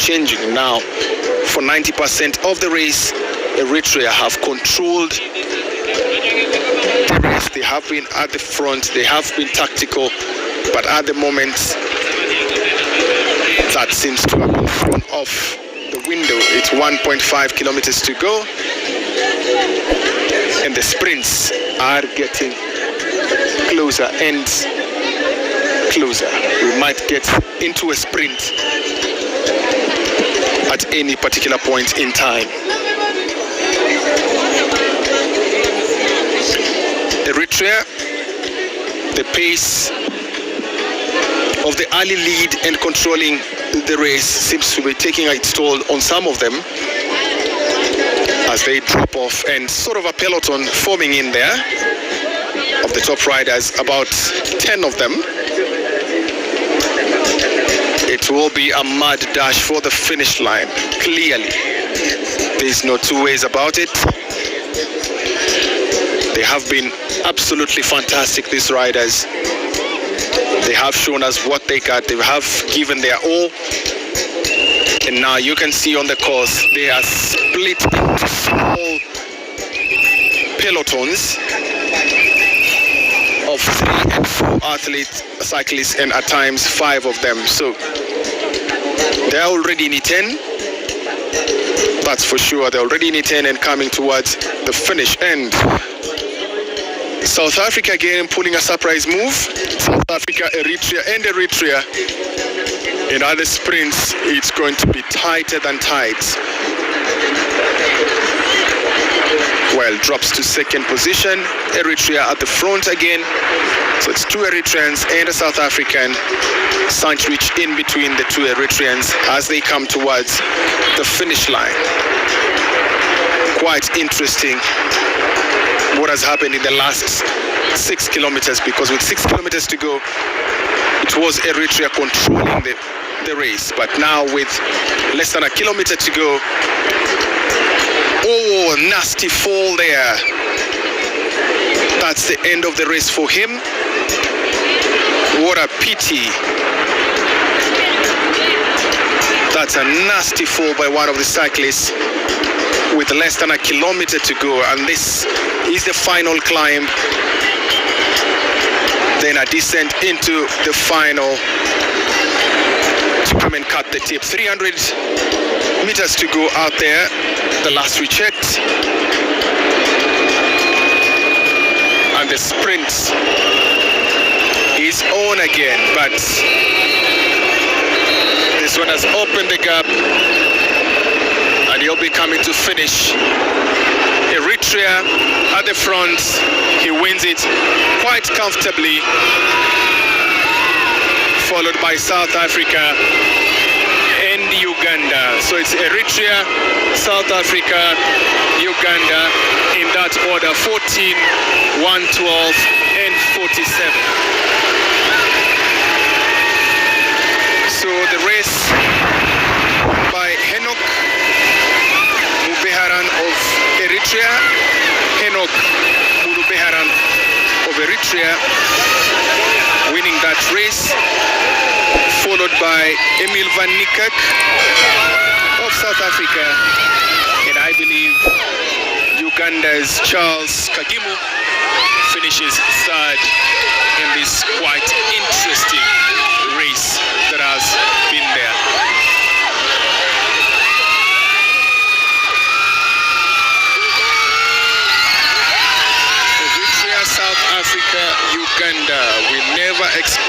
changing now. For 90% of the race, Eritrea have controlled the race. They have been at the front, they have been tactical, but at the moment, that seems to have been thrown off the window. It's 1.5 kilometers to go, and the sprints are getting closer and closer. We might get into a sprint at any particular point in time. Eritrea, the pace of the early lead and controlling the race seems to be taking its toll on some of them as they drop off, and sort of a peloton forming in there of the top riders, about 10 of them. It will be a mad dash for the finish line, clearly. There's no two ways about it. They have been absolutely fantastic, these riders. They have shown us what they got. They have given their all. And now you can see on the course, they are split into small pelotons of 3 and 4 athletes, cyclists, and at times 5 of them. So they're already in E10. That's for sure. They're already in E10 and coming towards the finish end. South Africa again pulling a surprise move. South Africa, Eritrea, and Eritrea. In other sprints, it's going to be tighter than tight. Well, drops to second position. Eritrea at the front again. So it's 2 Eritreans and a South African. Sandwich in between the 2 Eritreans as they come towards the finish line. Quite interesting what has happened in the last 6 kilometers, because with 6 kilometers to go, it was Eritrea controlling the race. But now with less than a kilometer to go, oh, nasty fall there. That's the end of the race for him. What a pity. That's a nasty fall by one of the cyclists with less than a kilometer to go, and this is the final climb, then a descent into the final to come and cut the tip. 300 meters to go out there, the last we checked, and the sprint is on again, but this one has opened the gap, and he'll be coming to finish. Eritrea at the front, he wins it quite comfortably, followed by South Africa and Uganda. So it's Eritrea, South Africa, Uganda in that order, 14, 112 and 47. So the race by Henok of Eritrea, Henok of Eritrea winning that race, followed by Emil van Niekerk of South Africa, and I believe Uganda's Charles Kagimu finishes third in this quite interesting race that has been there. South Africa, Uganda. We never expect